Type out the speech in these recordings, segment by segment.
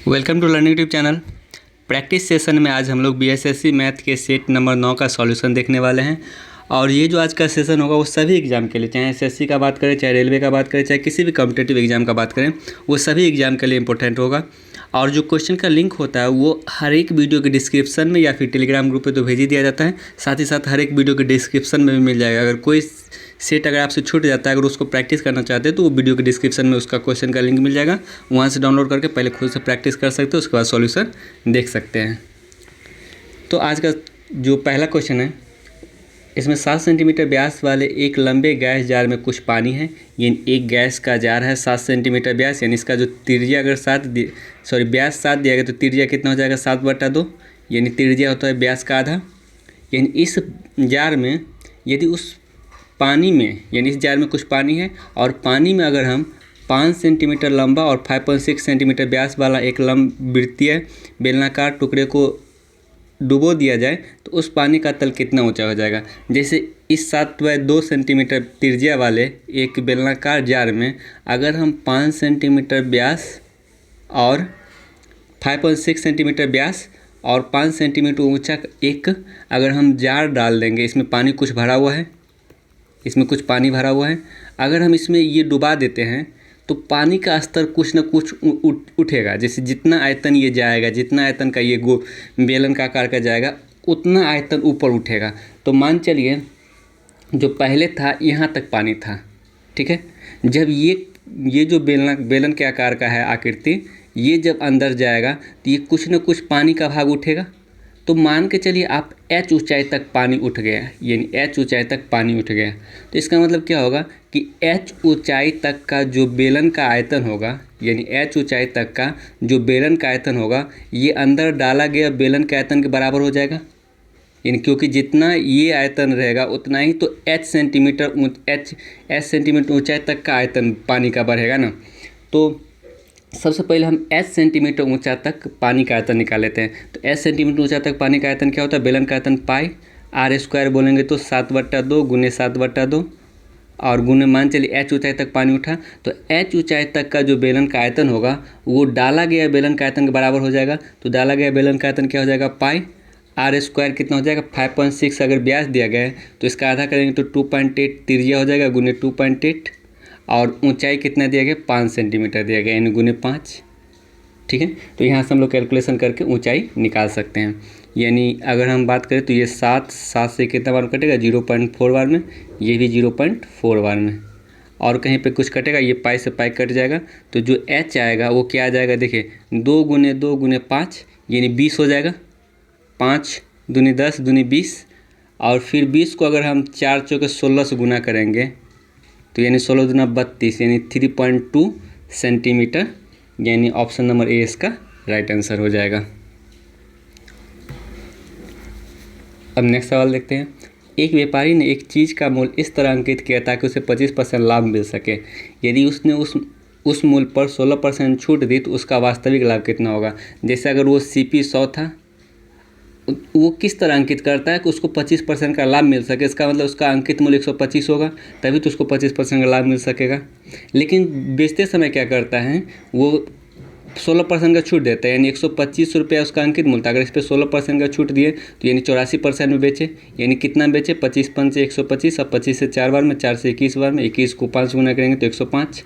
Welcome to learning YouTube channel. Practice session में आज हम लोग बीएसएससी मैथ के सेट नंबर 9 का सॉल्यूशन देखने वाले हैं। और ये जो आज का सेशन होगा वो सभी एग्जाम के लिए, चाहे एसएससी का बात करें, चाहे रेलवे का बात करें, चाहे किसी भी कॉम्पिटिटिव एग्जाम का बात करें, वो सभी एग्जाम के लिए इंपॉर्टेंट होगा। और जो क्वेश्चन का लिंक होता है वो हर एक वीडियो के डिस्क्रिप्शन में या फिर टेलीग्राम ग्रुप पे तो भेज ही दिया जाता है, साथ ही साथ हर एक वीडियो के डिस्क्रिप्शन में भी मिल जाएगा। अगर कोई सेट अगर आपसे छूट जाता है, अगर उसको प्रैक्टिस करना चाहते हैं तो वो वीडियो के डिस्क्रिप्शन में उसका क्वेश्चन का लिंक मिल जाएगा, वहाँ से डाउनलोड करके पहले खुद से प्रैक्टिस कर सकते हो, उसके बाद सॉल्यूशन देख सकते हैं। तो आज का जो पहला क्वेश्चन है, इसमें 7 सेंटीमीटर व्यास वाले एक लंबे गैस जार में कुछ पानी है। ये एक गैस का जार है 7 सेंटीमीटर व्यास, यानी इसका जो त्रिज्या अगर व्यास 7 दिया गया तो त्रिज्या कितना हो जाएगा 7/2, यानी त्रिज्या होता है व्यास का आधा। यानी इस जार में यदि उस पानी में, यानी इस जार में कुछ पानी है और पानी में अगर हम 5 सेंटीमीटर लंबा और 5.6 सेंटीमीटर व्यास वाला एक लंबवृत्तीय बेलनाकार टुकड़े को डुबो दिया जाए तो उस पानी का तल कितना ऊंचा हो जाएगा। जैसे इस 7/2 सेंटीमीटर त्रिज्या वाले एक बेलनाकार जार में अगर हम 5 सेंटीमीटर व्यास और 5.6 सेंटीमीटर व्यास और 5 सेंटीमीटर ऊंचा एक अगर हम जार डाल देंगे, इसमें पानी कुछ भरा हुआ है, इसमें कुछ पानी भरा हुआ है, अगर हम इसमें ये डुबा देते हैं तो पानी का स्तर कुछ न कुछ उठेगा। जैसे जितना आयतन ये जाएगा, जितना आयतन का ये बेलन का आकार का जाएगा, उतना आयतन ऊपर उठेगा। तो मान चलिए जो पहले था यहाँ तक पानी था, ठीक है। जब ये जो बेलन के आकार का है आकृति, ये जब अंदर जाएगा तो ये कुछ न कुछ पानी का भाग उठेगा। तो मान के चलिए आप h ऊंचाई तक पानी उठ गया, यानी h ऊंचाई तक पानी उठ गया, तो इसका मतलब क्या होगा कि h ऊंचाई तक का जो बेलन का आयतन होगा, यानी h ऊंचाई तक का जो बेलन का आयतन होगा, ये अंदर डाला गया बेलन के आयतन के बराबर हो जाएगा। यानी क्योंकि जितना ये आयतन रहेगा उतना ही तो h सेंटीमीटर ऊंचाई तक का आयतन पानी का बढ़ेगा ना। तो सबसे पहले हम h सेंटीमीटर ऊंचा तक पानी का आयतन निकाल लेते हैं। तो h सेंटीमीटर ऊंचा तक पानी का आयतन क्या होता है, बेलन का आयतन पाई r² बोलेंगे तो 7/2 गुने 7/2 और गुने मान चलिए h ऊंचाई तक पानी उठा, तो h ऊंचाई तक का जो बेलन का आयतन होगा वो डाला गया बेलन का आयतन के बराबर हो जाएगा। तो डाला गया बेलन का आयतन क्या हो जाएगा, पाई r² कितना हो जाएगा 5.6, अगर व्यास दिया गया है तो इसका आधा करेंगे तो 2.8 त्रिज्या हो जाएगा गुने 2.8 और ऊंचाई कितना दिया गया 5 सेंटीमीटर दिया गया, यानी गुने 5, ठीक है। तो यहाँ से हम लोग कैलकुलेशन करके ऊंचाई निकाल सकते हैं। यानी अगर हम बात करें तो ये 7 से कितना बार कटेगा 0.4 बार में, ये भी 0.4 बार में, और कहीं पे कुछ कटेगा ये पाई से पाई कट जाएगा। तो जो h आएगा वो क्या आ जाएगा, देखिए 2 गुने 2 गुने 5 यानी 20 हो जाएगा, 5 दूनी 10 दूनी 20, और फिर 20 को अगर हम 4 चौके 16 से गुना करेंगे तो यानी 16 दूना 32 यानी 3.2 सेंटीमीटर, यानी ऑप्शन नंबर ए इसका राइट आंसर हो जाएगा। अब नेक्स्ट सवाल देखते हैं। एक व्यापारी ने एक चीज़ का मूल्य इस तरह अंकित किया ताकि उसे 25% लाभ मिल सके। यदि उसने उस मूल्य पर 16% छूट दी तो उसका वास्तविक लाभ कितना होगा। जैसे अगर वो CP 100 था, वो किस तरह अंकित करता है कि उसको 25% का लाभ मिल सके। इसका मतलब उसका अंकित मूल्य 125 होगा, तभी तो उसको 25% का लाभ मिल सकेगा। लेकिन बेचते समय क्या करता है, वो 16% का छूट देता है, यानी 125 रुपया उसका अंकित मूल्य था। अगर इस पर 16% का छूट दिए तो यानी 84% में बेचे, यानी कितना बेचे 25 पंचे 125, अब 25 से 4 बार में, 4 से 21 बार में, 21 को 5 गुना करेंगे तो 105,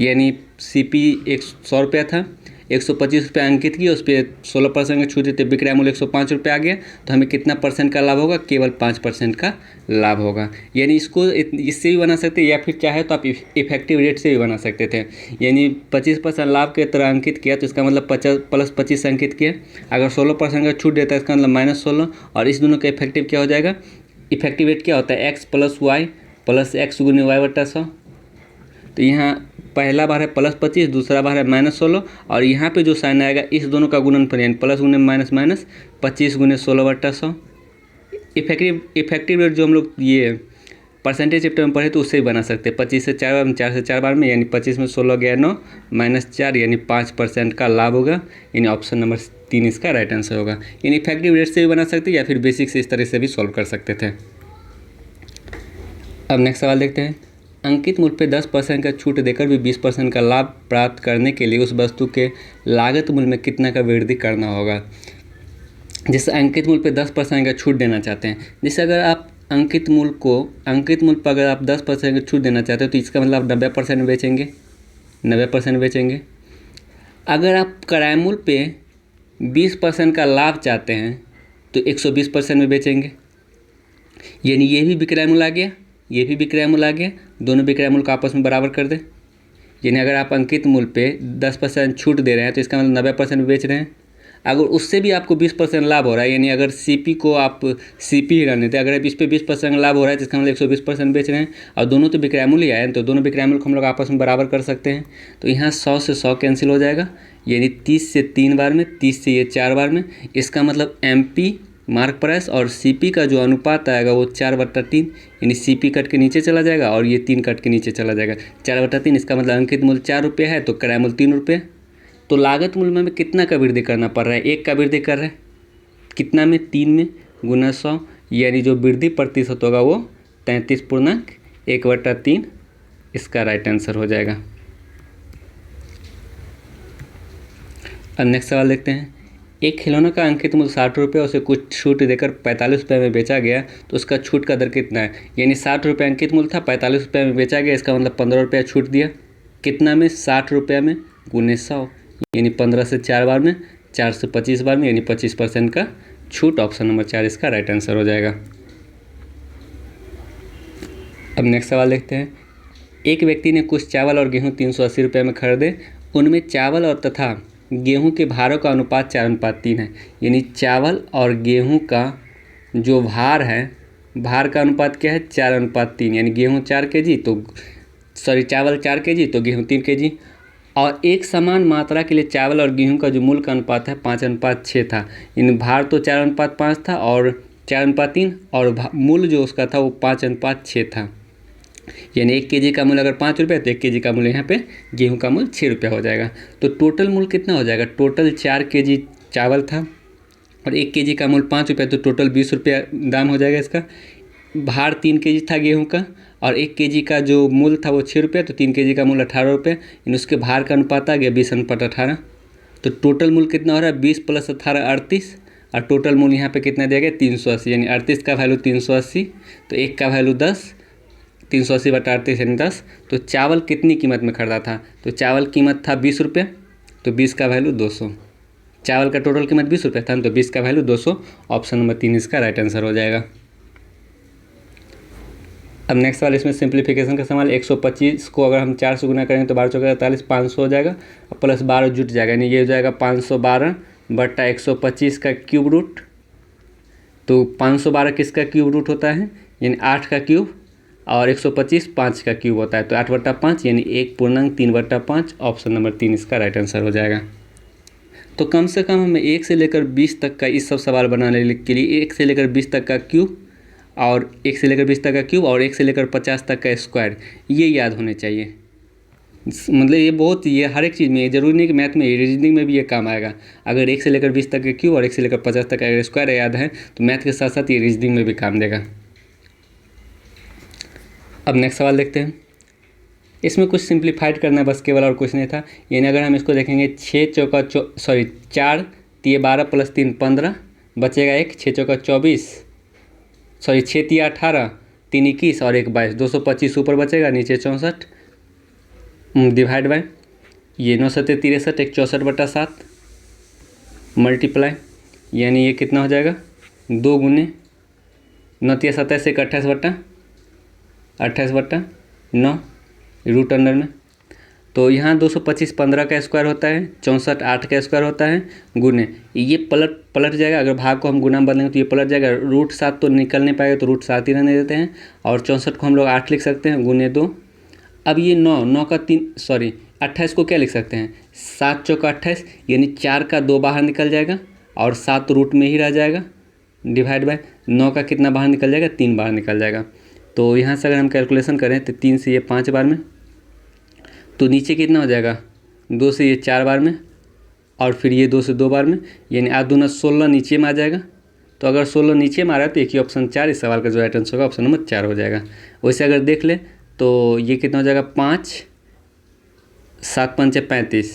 यानी CP 100 रुपया था, 125 रुपये अंकित किया, उस पर 16% का छूट देते विक्रय मूल्य 105 रुपये आ गया, तो हमें कितना % का लाभ होगा, केवल 5% का लाभ होगा। यानी इसको इससे भी बना सकते हैं, या फिर चाहे तो आप इफेक्टिव रेट से भी बना सकते थे। यानी 25% लाभ के तरह अंकित किया तो इसका मतलब 50 + 25 अंकित किया। अगर 16% का छूट देता है इसका मतलब -16, और इस दोनों का इफेक्टिव क्या हो जाएगा, इफेक्टिव रेट क्या होता है x + y + x गुने y/100। तो यहाँ पहला बार है +25, दूसरा बार है -16, और यहाँ पे जो साइन आएगा इस दोनों का गुणनफल, यानी प्लस गुने माइनस माइनस 25 गुने 16/100। इफेक्टिव रेट जो हम लोग ये परसेंटेज चैप्टर में पढ़े तो उससे ही बना सकते हैं। 25 से 4 बार में, 4 से 4 बार में, यानी 25 में 16 गया 9 -4 यानी 5% का लाभ होगा, यानी ऑप्शन नंबर 3 इसका राइट आंसर होगा। यानी इफेक्टिव रेट से भी बना सकते हैं या फिर बेसिक से इस तरह से भी सॉल्व कर सकते थे। अब नेक्स्ट सवाल देखते हैं। अंकित मूल्य पे 10% का छूट देकर भी 20% का लाभ प्राप्त करने के लिए उस वस्तु के लागत मूल्य में कितना का वृद्धि करना होगा। जैसे अंकित मूल्य पे 10% का छूट देना चाहते हैं, जैसे अगर आप अंकित मूल्य पर अगर आप 10% का छूट देना चाहते हो तो इसका मतलब आप 90% बेचेंगे, 90% बेचेंगे। अगर आप क्रय मूल्य पे 20% का लाभ चाहते हैं तो 120% में बेचेंगे, यानी ये भी विक्रय मूल्य आ गया, ये भी विक्रय मूल्य आ गया, दोनों विक्रय मूल्य को आपस में बराबर कर दें। यानी अगर आप अंकित मूल्य पे 10% छूट दे रहे हैं तो इसका मतलब 90% बेच रहे हैं। अगर उससे भी आपको 20% लाभ हो रहा है, यानी अगर सीपी को आप सीपी ही रहने दें, अगर इस पे 20% लाभ हो रहा है तो इसका मतलब 120% बेच रहे हैं, और दोनों तो विक्रय मूल्य ही आए हैं तो दोनों विक्रय मूल्य को हम लोग आपस में बराबर कर सकते हैं। तो यहाँ 100 से 100 कैंसिल हो जाएगा, यानी 30 से 3 बार में, 30 से ये 4 बार में। इसका मतलब MP मार्क प्राइस और CP का जो अनुपात आएगा वो 4/3, यानी CP कट के नीचे चला जाएगा और ये 3 कट के नीचे चला जाएगा, 4/3। इसका मतलब अंकित मूल्य 4 रुपये है तो क्रय मूल्य 3 रुपये। तो लागत मूल्य में हमें कितना का वृद्धि करना पड़ रहा है, 1 का वृद्धि कर रहे हैं, कितना में, 3 में, गुना 100, यानी जो वृद्धि प्रतिशत होगा वो 33.1/3 इसका राइट आंसर हो जाएगा। अब नेक्स्ट सवाल देखते हैं। एक खिलौना का अंकित मूल्य 60 रुपये, उसे कुछ छूट देकर 45 रुपये में बेचा गया तो उसका छूट का दर कितना है। यानी 60 रुपये अंकित मूल्य था, 45 रुपये में बेचा गया, इसका मतलब 15 रुपया छूट दिया। कितना में, 60 रुपये में, गुने 100, यानी 15 से 4 बार में, 4 से 25 बार में, यानी 25% का छूट। ऑप्शन नंबर 4 इसका राइट आंसर हो जाएगा। अब नेक्स्ट सवाल देखते हैं। एक व्यक्ति ने कुछ चावल और गेहूँ 380 रुपये में खरीदे, उनमें चावल और तथा गेहूं के भारों का अनुपात 4:3 है। यानी चावल और गेहूं का जो भार है, भार का अनुपात क्या है, 4:3, यानी गेहूं 4 kg तो चावल 4 kg तो गेहूं 3 kg। और एक समान मात्रा के लिए चावल और गेहूं का जो मूल्य का अनुपात है 5:6 था। यानी भार तो 4:5 था और 4:3, और मूल्य जो उसका था वो 5:6 था। यानी 1 kg का मूल्य अगर 5 रुपये तो 1 kg का मूल्य यहाँ पे गेहूं का मूल्य 6 रुपया हो जाएगा। तो टोटल मूल्य कितना हो जाएगा, टोटल 4 kg चावल था और 1 kg का मूल्य 5 रुपये, तो टोटल 20 रुपया दाम हो जाएगा इसका। भार 3 kg था गेहूं का और 1 kg का जो मूल्य था वो 6 रुपये, तो 3 kg का मूल्य 18 रुपये, यानी उसके भार का अनुपात आ गया 20/18। तो टोटल मूल्य कितना हो रहा है, 20 + 18 38, और टोटल मूल्य यहाँ पे कितना दिया गया 380, यानी 38 का वैल्यू 380, तो 1 का वैल्यू 10, 380/38 यानी 10। तो चावल कितनी कीमत में खरीदा था, तो चावल कीमत था 20 रुपये, तो 20 का वैल्यू 200। चावल का टोटल कीमत 20 रुपये था तो 20 का वैल्यू 200। ऑप्शन नंबर 3 इसका राइट आंसर हो जाएगा। अब नेक्स्ट सवाल, इसमें सिंप्लीफिकेशन का सवाल। 125 को अगर हम 4 से गुना करेंगे तो 12 × 48 500 हो जाएगा, और प्लस 12 जुट जाएगा, यानी ये हो जाएगा 512/125 का क्यूब रूट। तो 512 किसका क्यूब रूट होता है, यानी 8 का क्यूब, और 125 5 का क्यूब होता है, तो 8/5 यानी 1.3/5। ऑप्शन नंबर 3 इसका राइट आंसर हो जाएगा। तो कम से कम हमें 1 से लेकर 20 तक का इस सब सवाल बनाने के लिए 1 से लेकर 20 तक का क्यूब और 1 से लेकर 20 तक का क्यूब और 1 से लेकर 50 तक का स्क्वायर, ये याद होने चाहिए। मतलब ये हर एक चीज़ में, ज़रूरी नहीं कि मैथ में, रीजनिंग में भी ये काम आएगा। अगर 1 से लेकर 20 तक के क्यूब और 1 से लेकर 50 तक का स्क्वायर याद है तो मैथ के साथ साथ ये रीजनिंग में भी काम देगा। अब नेक्स्ट सवाल देखते हैं। इसमें कुछ सिंप्लीफाइड करना है बस, केवल, और कुछ नहीं था। यानी अगर हम इसको देखेंगे 4 तो ये 12 + 3 15, बचेगा 1, 6 चौका 24, 6 × 18, 3 21 और 1 22, 225 ऊपर बचेगा, नीचे 64, डिवाइड बाय ये 9 7 63, 1 64/7 मल्टीप्लाई, यानी ये कितना हो जाएगा 2 गुने 9 × 27 1 28/9 रूट अंडर में। तो यहाँ 225 15 का स्क्वायर होता है, 64 8 का स्क्वायर होता है, गुने ये पलट जाएगा। अगर भाग को हम गुना में बदलेंगे तो ये पलट जाएगा। √7 तो निकल नहीं पाएगा तो √7 ही रहने देते हैं, और 64 को हम लोग 8 लिख सकते हैं, गुने 2। अब ये 9 का 3 28 को क्या लिख सकते हैं, 7 चौका 28, यानी 4 का 2 बाहर निकल जाएगा और 7 रूट में ही रह जाएगा, डिवाइड बाय 9 का कितना बाहर निकल जाएगा, 3 बाहर निकल जाएगा। तो यहाँ से अगर हम कैलकुलेशन करें तो 3 से ये 5 बार में, तो नीचे कितना हो जाएगा 2 से ये 4 बार में, और फिर ये 2 से 2 बार में, यानी 8 दूना 16 नीचे में आ जाएगा। तो अगर 16 नीचे में आ रहा है तो एक ही ऑप्शन 4, इस सवाल का जो राइट आंसर होगा ऑप्शन नंबर 4 हो जाएगा। वैसे अगर देख ले तो ये कितना हो जाएगा 5, 7 पंचे 35,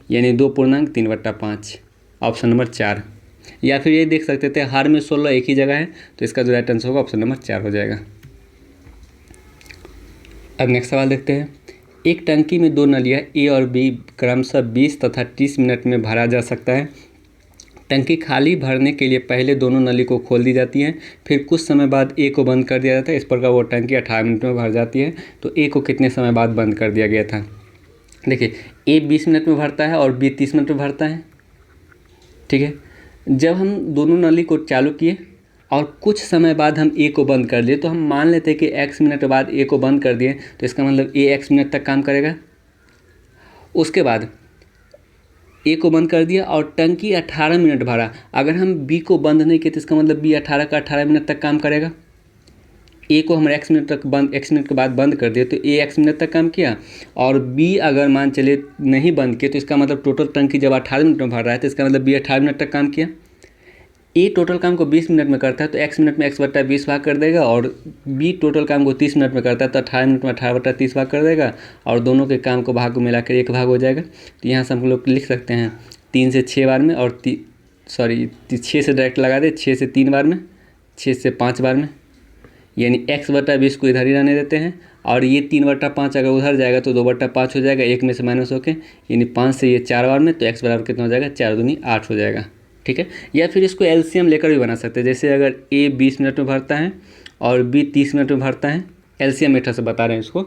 यानी 2.3/5, ऑप्शन नंबर 4। या फिर ये देख सकते थे हर में 16 एक ही जगह है, तो इसका जो राइट आंसर होगा ऑप्शन नंबर 4 हो जाएगा। अब नेक्स्ट सवाल देखते हैं। एक टंकी में 2 नलियाँ ए और बी क्रमशः 20 तथा 30 मिनट में भरा जा सकता है। टंकी खाली भरने के लिए पहले दोनों नली को खोल दी जाती हैं, फिर कुछ समय बाद ए को बंद कर दिया जाता है। इस प्रकार वो टंकी 18 मिनट में भर जाती है। तो ए को कितने समय बाद बंद कर दिया गया था? देखिए, ए 20 मिनट में भरता है और बी 30 मिनट में भरता है, ठीक है। जब हम दोनों नली को चालू किए और कुछ समय बाद हम ए को बंद कर दिए, तो हम मान लेते हैं कि x मिनट बाद ए को बंद कर दिए, तो इसका मतलब ए x मिनट तक काम करेगा। उसके बाद ए को बंद कर दिया और टंकी 18 मिनट भरा। अगर हम बी को बंद नहीं किए तो इसका मतलब बी 18 का 18 मिनट तक काम करेगा। ए को हम x मिनट के बाद बंद कर दिए, तो ए x मिनट तक काम किया। और बी अगर मान चले नहीं बंद किए, तो इसका मतलब टोटल टंकी जब 18 मिनट में भर रहा है, तो इसका मतलब बी 18 मिनट तक काम किया। ए टोटल काम को 20 मिनट में करता है, तो x मिनट में x/20 भाग कर देगा, और बी टोटल काम को 30 मिनट में करता है, तो 18 मिनट में 18/30 भाग कर देगा, और दोनों के काम को भाग को मिलाकर 1 भाग हो जाएगा। तो यहाँ से हम लोग लिख सकते हैं 3 से 6 बार में, और 6 से डायरेक्ट लगा दे, 6 से 3 बार में, 6 से 5 बार में, यानी x/20 को इधर ही रहने देते हैं। और ये 3/5 अगर उधर जाएगा तो 2/5 हो जाएगा, 1 में से माइनस होके, यानी 5 से ये 4 बार में, तो x बराबर कितना हो जाएगा? 4 दूनी 8 हो जाएगा, ठीक है। या फिर इसको एलसीएम लेकर भी बना सकते हैं। जैसे अगर ए 20 मिनट में भरता है और बी 30 मिनट में भरता है, एलसीएम मेथड से बता रहे हैं इसको,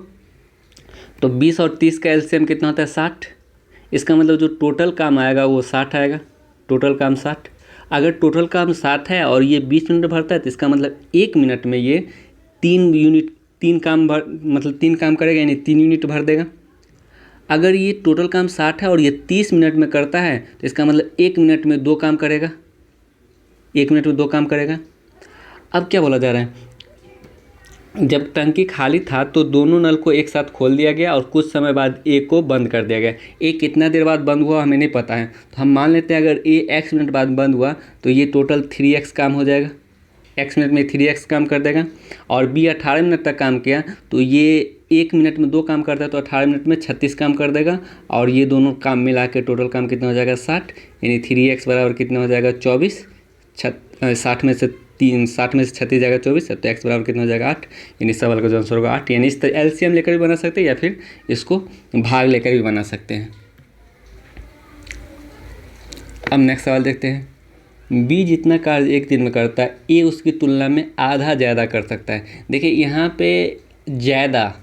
तो 20 और 30 का एलसीएम कितना होता है? 60। इसका मतलब जो टोटल काम आएगा वो 60 आएगा, टोटल काम 60। अगर टोटल काम 60 है और ये 20 मिनट में भरता है, तो इसका मतलब 1 मिनट में ये 3 काम करेगा, यानी 3 यूनिट भर देगा। अगर ये टोटल काम 60 है और ये 30 मिनट में करता है, तो इसका मतलब 1 मिनट में 2 काम करेगा, 1 मिनट में 2 काम करेगा। अब क्या बोला जा रहा है? जब टंकी खाली था तो दोनों नल को एक साथ खोल दिया गया और कुछ समय बाद ए को बंद कर दिया गया। ए कितना देर बाद बंद हुआ हमें नहीं पता है, तो हम मान लेते हैं अगर ए x मिनट बाद बंद हुआ तो ये टोटल 3x काम हो जाएगा, x मिनट में 3x काम कर देगा। और बी 18 मिनट तक काम किया, तो ये 1 मिनट में 2 काम करता है, तो 18 मिनट में 36 काम कर देगा। और ये दोनों काम मिला के टोटल काम कितना हो जाएगा? 60, यानी 3x बराबर कितना हो जाएगा? 24। 60 में से 36 जाएगा 24, तो x बराबर कितना हो जाएगा? 8, यानी सवाल का जो आंसर होगा 8। यानी इस तरह एलसीएम लेकर भी बना सकते हैं या फिर इसको भाग लेकर भी बना सकते हैं। अब नेक्स्ट सवाल देखते हैं। बी जितना कार्य 1 दिन में करता है, ए उसकी तुलना में आधा ज़्यादा कर सकता है। देखिए, यहाँ पे ज़्यादा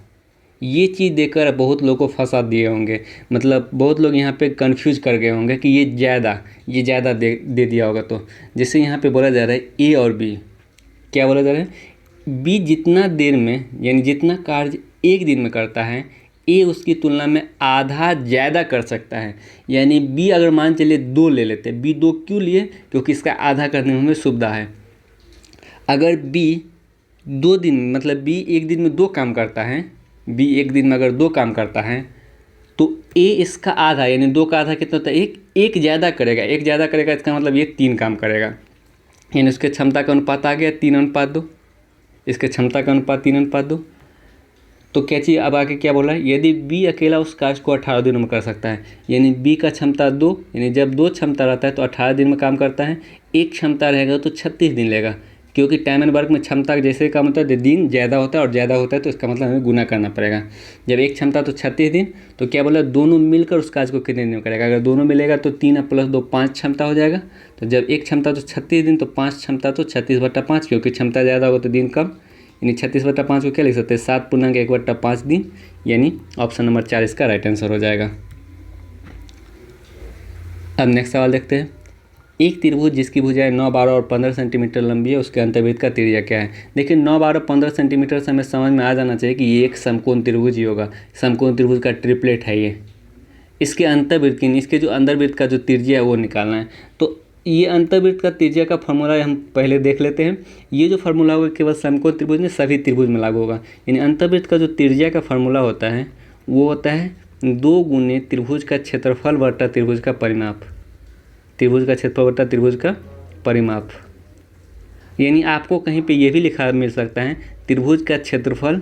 ये चीज़ देकर बहुत लोगों को फंसा दिए होंगे, मतलब बहुत लोग यहाँ पे कंफ्यूज कर गए होंगे कि ये ज़्यादा दे दिया होगा। तो जैसे यहाँ पे बोला जा रहा है ए और बी, क्या बोला जा रहा है? बी जितना देर में, यानी जितना कार्य 1 दिन में करता है, ए उसकी तुलना में आधा ज़्यादा कर सकता है। यानी बी अगर मान चलिए 2 ले लेते हैं, बी 2 क्यों लिए? क्योंकि इसका आधा करने में हमें सुविधा है। अगर बी 2 दिन, मतलब बी 1 दिन में 2 काम करता है, बी 1 दिन में अगर 2 काम करता है, तो ए इसका आधा, यानी 2 का आधा कितना होता है? एक ज़्यादा करेगा, इसका मतलब ये 3 काम करेगा। यानी उसके क्षमता का अनुपात आ गया 3:2, इसके क्षमता का अनुपात 3:2। तो क्या चीज़ अब आगे क्या बोला है? यदि बी अकेला उस कार्य को 18 दिनों में कर सकता है, यानी बी का क्षमता 2, यानी जब 2 क्षमता रहता है तो 18 दिन में काम करता है। 1 क्षमता रहेगा तो 36 दिन लेगा, क्योंकि टाइम एंड वर्क में क्षमता जैसे काम होता है, दिन ज़्यादा होता है और ज़्यादा होता है, तो इसका मतलब हमें गुना करना पड़ेगा। जब 1 क्षमता तो 36 दिन, तो क्या बोला? दोनों मिलकर उस कार्य को कितने दिन में करेगा? अगर दोनों मिलेगा तो 3 + 2 5 क्षमता हो जाएगा। तो जब 1 क्षमता तो 36 दिन, तो 5 क्षमता तो 36/5, क्योंकि क्षमता ज़्यादा होगा तो दिन कम, यानी 36/5 को क्या लिख सकते हैं? 7.1/5 दिन, यानी ऑप्शन नंबर 4 इसका राइट आंसर हो जाएगा। अब नेक्स्ट सवाल देखते हैं। एक त्रिभुज जिसकी भुजाएं 9, 12 और 15 सेंटीमीटर लंबी है, उसके अंतर्वृत्त का त्रिज्या क्या है? देखिए, 9, 12, 15 सेंटीमीटर से हमें समझ में आ जाना चाहिए कि ये एक समकोण त्रिभुज ही होगा। समकोण त्रिभुज का ट्रिपलेट है ये। इसके अंतर्वृत्त की, इसके जो अंतर्वृत्त का जो त्रिज्या है वो निकालना है। तो ये अंतर्वृत्त का त्रिज्या का फॉर्मूला हम पहले देख लेते हैं। ये जो फार्मूला होगा केवल समकोण त्रिभुज में, सभी त्रिभुज में लागू होगा। यानी अंतर्वृत्त का जो त्रिज्या का फार्मूला होता है वो होता है 2 गुने त्रिभुज का क्षेत्रफल बटा त्रिभुज का परिमाप। त्रिभुज का क्षेत्रफल बटा त्रिभुज का परिमाप। यानी आपको कहीं पे ये भी लिखा मिल सकता है त्रिभुज का क्षेत्रफल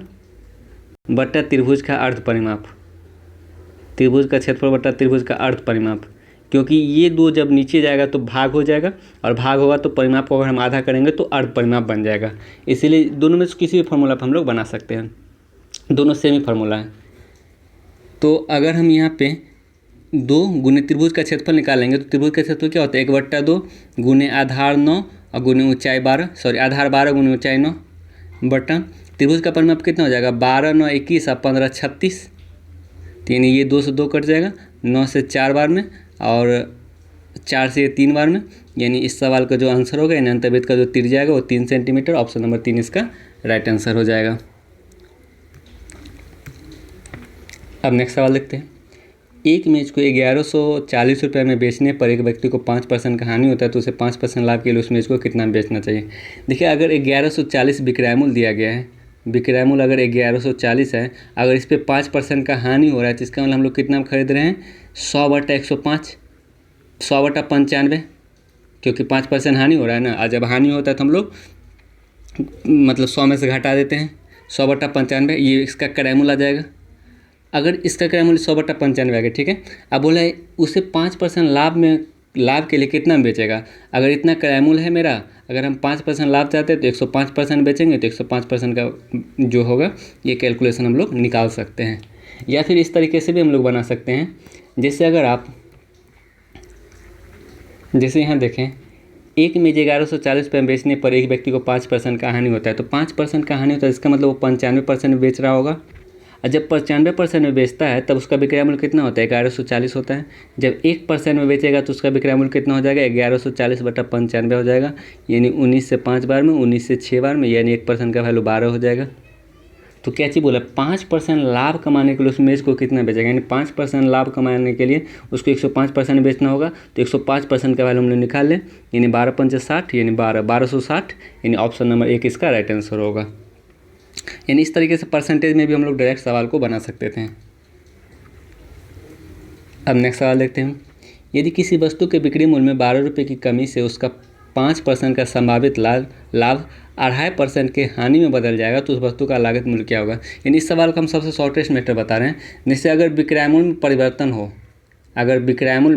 बट्टा त्रिभुज का अर्ध परिमाप, त्रिभुज का क्षेत्रफल बट्टा त्रिभुज का अर्ध परिमाप, क्योंकि ये दो जब नीचे जाएगा तो भाग हो जाएगा और भाग होगा तो परिमाप को अगर हम आधा करेंगे तो अर्ध परिमाप बन जाएगा। इसीलिए दोनों में से किसी भी फार्मूला पर हम लोग बना सकते हैं, दोनों सेम ही फार्मूला है। तो अगर हम यहाँ पे 2 गुने त्रिभुज का क्षेत्रफल निकालेंगे तो त्रिभुज का क्षेत्रफल क्या होता है, 1/2 गुने आधार 9 और गुने ऊंचाई 12, सॉरी आधार 12 गुने ऊंचाई 9 बटा त्रिभुज का परिमाप कितना हो जाएगा, 12 9 21 और 15 36, तो यानी ये 2 से 2 कट जाएगा, 9 से 4 बार में और 4 से 3 बार में, यानी इस सवाल का जो आंसर होगा यानी अंतर्वृत्त का जो तीर जाएगा वो 3 सेंटीमीटर, ऑप्शन नंबर 3 इसका राइट आंसर हो जाएगा। अब नेक्स्ट सवाल देखते हैं। एक मेज को 1140 रुपये में बेचने पर एक व्यक्ति को 5% का हानि होता है तो उसे 5% लाभ के लिए उस मेज को कितना बेचना चाहिए। देखिए अगर 1140 विक्रय मूल्य दिया गया है, विक्रय मूल्य अगर 1140 है, अगर इस पर 5% का हानि हो रहा है तो इसका मतलब हम लोग कितना में खरीद रहे हैं, 100/105, 100/95, क्योंकि 5% हानि हो रहा है ना। और जब हानि होता है तो हम लोग मतलब 100 में से घटा देते हैं, 100/95, ये इसका क्रय मूल्य आ जाएगा। अगर इसका क्रय मूल्य 100/95 आ गया, ठीक है। अब बोला है उसे 5% लाभ के लिए कितना में बेचेगा। अगर इतना क्रय मूल्य है मेरा, अगर हम 5% लाभ चाहते हैं तो 105% बेचेंगे, तो 105% का जो होगा ये कैलकुलेशन हम लोग निकाल सकते हैं। या फिर इस तरीके से भी हम लोग बना सकते हैं, जैसे अगर आप जैसे यहाँ देखें, एक मेज 1140 रुपये में बेचने पर एक व्यक्ति को 5% का हानि होता है, तो 5% का हानि होता है इसका मतलब वो 95% में बेच रहा होगा। और जब 95% में बेचता है तब उसका विक्रय मूल्य कितना होता है, 1140 होता है। जब 1% में बेचेगा तो उसका विक्रय मूल्य कितना हो जाएगा, 1140/95 हो जाएगा, यानी 19 से 5 बार में, 19 से 6 बार में, यानी 1% का वैल्यू 12 हो जाएगा। तो क्या चीज़ बोला, 5% लाभ कमाने के लिए उस मेज को कितना बेचेगा, यानी 5% लाभ कमाने के लिए उसको 105% बेचना होगा। तो 105% का वैल्यू हम लोग निकाल लें, यानी 12×5 60, यानी 1260, यानी ऑप्शन नंबर 1 इसका राइट आंसर होगा। यानी इस तरीके से परसेंटेज में भी हम लोग डायरेक्ट सवाल को बना सकते थे। अब नेक्स्ट सवाल देखते हैं। यदि किसी वस्तु के बिक्री मूल्य में 12 रुपये की कमी से उसका 5% का संभावित लाभ 2.5% के हानि में बदल जाएगा तो उस वस्तु का लागत मूल्य क्या होगा। यानी इस सवाल को हम सबसे शॉर्टेस्ट मेथड बता रहे हैं। जैसे अगर विक्रय मूल्य में परिवर्तन हो, अगर विक्रय मूल्य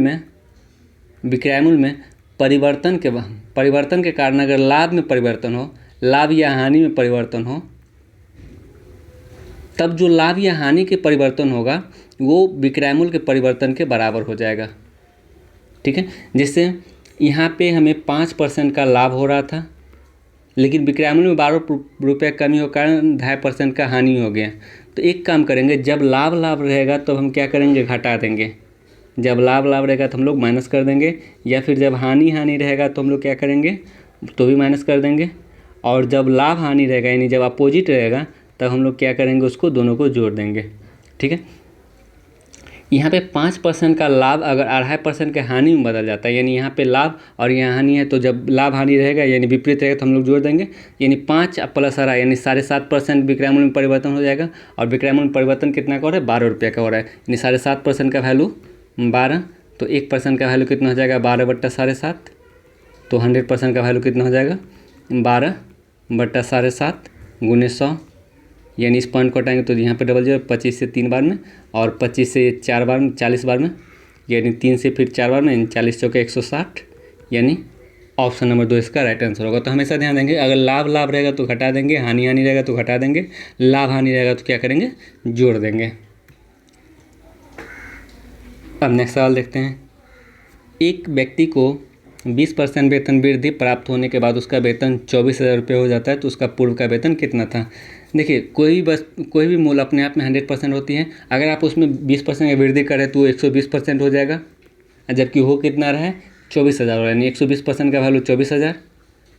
में परिवर्तन के कारण अगर लाभ में परिवर्तन हो, लाभ या हानि में परिवर्तन हो, तब जो लाभ या हानि के परिवर्तन होगा वो विक्रय मूल्य के परिवर्तन के बराबर हो जाएगा, ठीक है। जैसे यहाँ पे हमें 5% का लाभ हो रहा था, लेकिन विक्रय मूल्य में 12 रुपये कमी हो कारण 2.5% का हानि हो गया। तो एक काम करेंगे, जब लाभ रहेगा तो हम क्या करेंगे, घटा देंगे। जब लाभ रहेगा तो हम लोग माइनस कर देंगे, या फिर जब हानि रहेगा तो हम लोग क्या करेंगे, तो भी माइनस कर देंगे। और जब लाभ हानि रहेगा यानी जब अपोजिट रहेगा तब हम लोग क्या करेंगे, उसको दोनों को जोड़ देंगे, ठीक है। यहाँ पे 5% का लाभ अगर 2.5% के हानि में बदल जाता है, यानी यहाँ पे लाभ और यहाँ हानि है, तो जब लाभ हानि रहेगा यानी विपरीत रहेगा तो हम लोग जोड़ देंगे, यानी 5 प्लस आर यानी 7.5% विक्रय मूल्य में परिवर्तन हो जाएगा। और विक्रय मूल्य में परिवर्तन कितना का हो रहा है, 12 रुपये का हो रहा है, यानी 7.5% का वैल्यू 12, तो 1% का वैल्यू कितना हो जाएगा, 12/7.5, तो 100% का वैल्यू कितना हो जाएगा, 12/7.5 गुने 100, यानी इस पॉइंट को हटाएंगे तो यहाँ पे डबल 0, 25 से 3 बार में और 25 से 4 बार में 40 बार में, यानी 3 से फिर 4 बार में, 40 चौके 160, यानी ऑप्शन नंबर 2 इसका राइट आंसर होगा। तो हमेशा ध्यान देंगे, अगर लाभ रहेगा तो घटा देंगे, हानि रहेगा तो घटा देंगे, लाभ हानि रहेगा तो क्या करेंगे, जोड़ देंगे। अब नेक्स्ट सवाल देखते हैं। एक व्यक्ति को 20% वेतन वृद्धि प्राप्त होने के बाद उसका वेतन 24,000 रुपये हो जाता है, तो उसका पूर्व का वेतन कितना था। देखिए कोई भी मूल्य अपने आप में 100% होती है, अगर आप उसमें 20% की वृद्धि करें तो 120% हो जाएगा, जबकि हो कितना रहा है, 24,000 हो रहा है, यानी 120% का वैल्यू 24,000,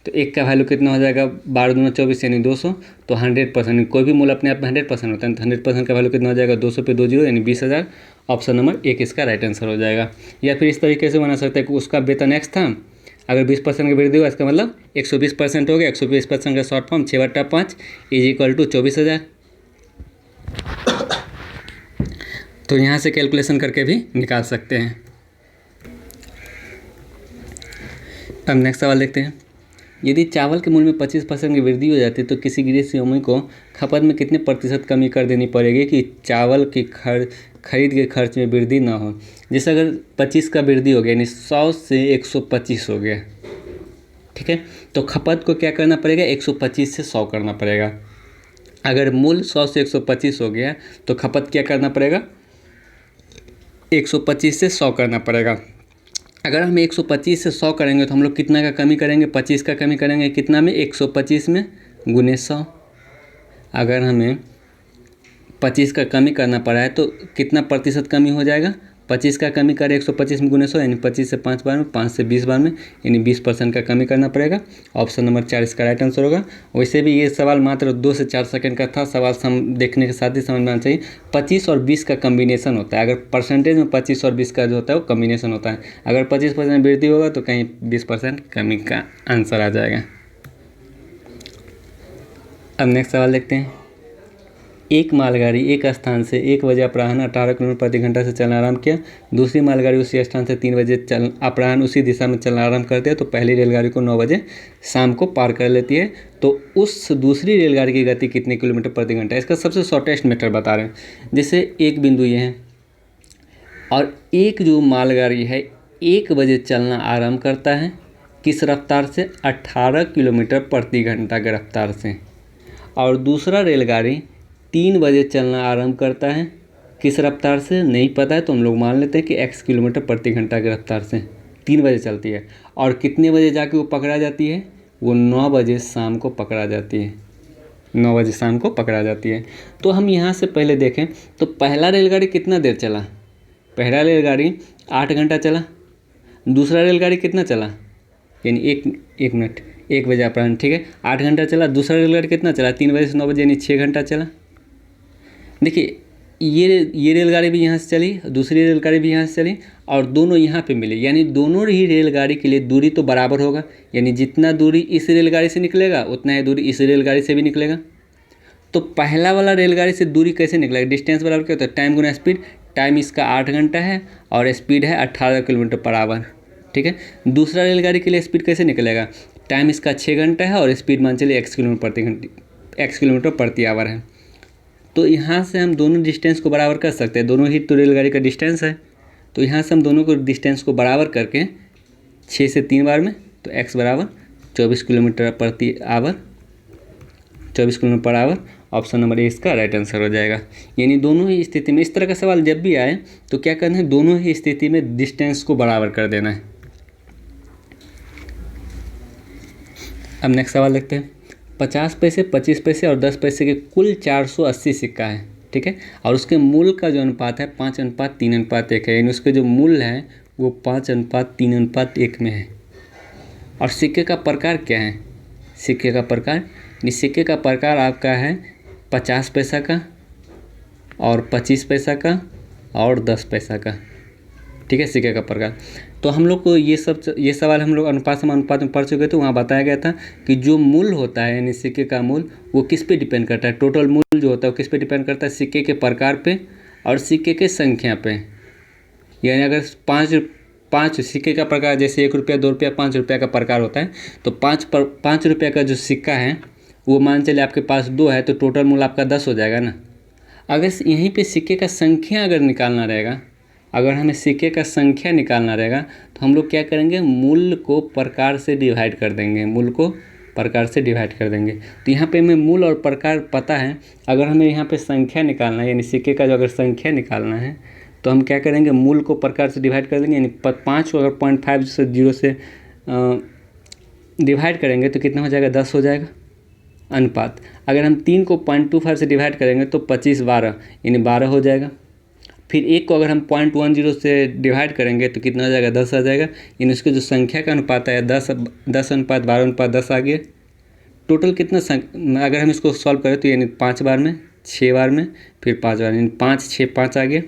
तो एक का वैल्यू कितना हो जाएगा, 12 दूना 24 यानी 200, तो 100%, कोई भी मूल्य अपने आप में 100% होता है, तो 100% का वैल्यू कितना हो जाएगा, 200 पे 2 जीरो यानी 20,000, ऑप्शन नंबर 1 इसका राइट आंसर हो जाएगा। या फिर इस तरीके से बना सकते हैं कि उसका वेतन x था, अगर 20% की वृद्धि हुआ इसका मतलब 120% हो गया, 120% का शॉर्ट फॉर्म 6/5 = 24,000। तो यहाँ से कैलकुलेशन करके भी निकाल सकते हैं। अब नेक्स्ट सवाल देखते हैं। यदि चावल के मूल्य में 25% की वृद्धि हो जाती है तो किसी गृहस्वामी को खपत में कितने प्रतिशत कमी कर देनी पड़ेगी कि चावल की खरीद के खर्च में वृद्धि ना हो। जैसे अगर 25 का वृद्धि हो गया यानी 100 से 125 हो गया, ठीक है, तो खपत को क्या करना पड़ेगा, 125 से 100 करना पड़ेगा। अगर मूल्य 100 से 125 हो गया तो खपत क्या करना पड़ेगा, 125 से 100 करना पड़ेगा। अगर हम 125 से 100 करेंगे तो हम लोग कितना का कमी करेंगे, 25 का कमी करेंगे, कितना में, 125 में गुने 100। अगर हमें 25 का कमी करना पड़ा है तो कितना प्रतिशत कमी हो जाएगा, 25 का कमी करें 125 में गुने 100 यानी 25 से 5 बार में, 5 से 20 बार में, यानी 20% का कमी करना पड़ेगा। ऑप्शन नंबर 4 इसका राइट आंसर होगा। वैसे भी ये सवाल मात्र 2 से 4 सेकंड का था। सवाल देखने के साथ ही समझ में आना चाहिए 25 और 20 का कम्बिनेशन होता है। अगर परसेंटेज में 25 और 20 का जो होता है वो कम्बिनेशन होता है। अगर 25% वृद्धि होगा तो कहीं 20% कमी का आंसर आ जाएगा। अब नेक्स्ट सवाल देखते हैं। एक मालगाड़ी एक स्थान से 1 बजे अपराह्न 18 किलोमीटर प्रति घंटा से चलना आरंभ किया। दूसरी मालगाड़ी उसी स्थान से 3 बजे अपराह्न उसी दिशा में चलना आरंभ करती है तो पहली रेलगाड़ी को 9 बजे शाम को पार कर लेती है। तो उस दूसरी रेलगाड़ी की गति कितने किलोमीटर प्रति घंटा है। इसका सबसे शॉर्टेस्ट मेथड बता रहे हैं। जैसे एक बिंदु ये है और एक जो मालगाड़ी है 1 बजे चलना आरंभ करता है किस रफ्तार से, 18 किलोमीटर प्रति घंटा की रफ्तार से, और दूसरा रेलगाड़ी 3 बजे चलना आरंभ करता है किस रफ्तार से, नहीं पता है तो हम लोग मान लेते हैं कि x किलोमीटर प्रति घंटा की रफ्तार से 3 बजे चलती है। और कितने बजे जाके वो पकड़ा जाती है, वो 9 बजे शाम को पकड़ा जाती है, 9 बजे शाम को पकड़ा जाती है। तो हम यहाँ से पहले देखें तो पहला रेलगाड़ी कितना देर चला, पहला रेलगाड़ी 8 घंटा चला। दूसरा रेलगाड़ी कितना चला, यानी एक मिनट 1 बजे अपराह्न, ठीक है, 8 घंटा चला। दूसरा रेलगाड़ी कितना चला, 3 बजे से 9 बजे यानी 6 घंटा चला। देखिए ये रेलगाड़ी भी यहाँ से चली, दूसरी रेलगाड़ी भी यहाँ से चली और दोनों यहाँ पे मिले, यानी दोनों ही रेलगाड़ी के लिए दूरी तो बराबर होगा। यानी जितना दूरी इस रेलगाड़ी से निकलेगा उतना ही दूरी इस रेलगाड़ी से भी निकलेगा। तो पहला वाला रेलगाड़ी से दूरी कैसे निकलेगा, डिस्टेंस बराबर क्या होता है, टाइम गुना स्पीड। टाइम इसका 8 घंटा है और स्पीड है 18 किलोमीटर पर आवर, ठीक है। दूसरा रेलगाड़ी के लिए स्पीड कैसे निकलेगा, टाइम इसका 6 घंटा है और स्पीड मान चलिए x किलोमीटर प्रति आवर है। तो यहाँ से हम दोनों डिस्टेंस को बराबर कर सकते हैं, दोनों ही तो रेलगाड़ी का डिस्टेंस है। तो यहाँ से हम दोनों को डिस्टेंस को बराबर करके 6 से 3 बार में तो x बराबर 24 किलोमीटर प्रति hour, 24 kilometre per hour. Option number A इसका राइट आंसर हो जाएगा। यानी दोनों ही स्थिति में इस तरह का सवाल जब भी आए तो क्या करना है, दोनों ही स्थिति में डिस्टेंस को बराबर कर देना है। अब नेक्स्ट सवाल देखते हैं। 50 पैसे, 25 पैसे और 10 पैसे के कुल 480 सिक्का है, ठीक है, और उसके मूल का जो अनुपात है 5:3:1 है। यानी उसके जो मूल है वो 5:3:1 में है। और सिक्के का प्रकार क्या है, सिक्के का प्रकार, सिक्के का प्रकार आपका है 50 पैसा का और 25 पैसा का और 10 पैसा का, ठीक है, सिक्के का प्रकार। तो हम लोग को ये सवाल हम लोग अनुपात समानुपात में पढ़ चुके थे। वहाँ बताया गया था कि जो मूल होता है यानी सिक्के का मूल वो किस पे डिपेंड करता है, टोटल मूल जो होता है वो किस पे डिपेंड करता है, सिक्के के प्रकार पे और सिक्के के संख्या पे। यानी अगर पाँच सिक्के का प्रकार, जैसे 1 रुपया, 2 रुपया, 5 रुपया का प्रकार होता है, तो 5 रुपया का जो सिक्का है वो मान चलिए आपके पास 2 है तो टोटल मूल आपका 10 हो जाएगा ना। अगर यहीं पे सिक्के का संख्या अगर निकालना रहेगा, अगर हमें सिक्के का संख्या निकालना रहेगा तो हम लोग क्या करेंगे, मूल को प्रकार से डिवाइड कर देंगे, मूल को प्रकार से डिवाइड कर देंगे। तो यहाँ पे हमें मूल और प्रकार पता है। अगर हमें यहाँ पे संख्या निकालना है यानी सिक्के का जो अगर संख्या निकालना है तो हम क्या करेंगे, मूल को प्रकार से डिवाइड कर देंगे। यानी 5 को अगर 0.5 से 0 से डिवाइड करेंगे तो कितना हो जाएगा, 10 हो जाएगा अनुपात। अगर हम 3 को 0.25 से डिवाइड करेंगे तो 25 12 यानी 12 हो जाएगा। फिर 1 को अगर हम 0.10 से डिवाइड करेंगे तो कितना हो जाएगा, 10 आ जाएगा। यानी उसके जो संख्या का अनुपात है 10:12:10 आ गया। टोटल कितना अगर हम इसको सॉल्व करें तो यानी 5 बार में, 6 बार में, फिर 5 बार, यानी 5 6 5 आ गया।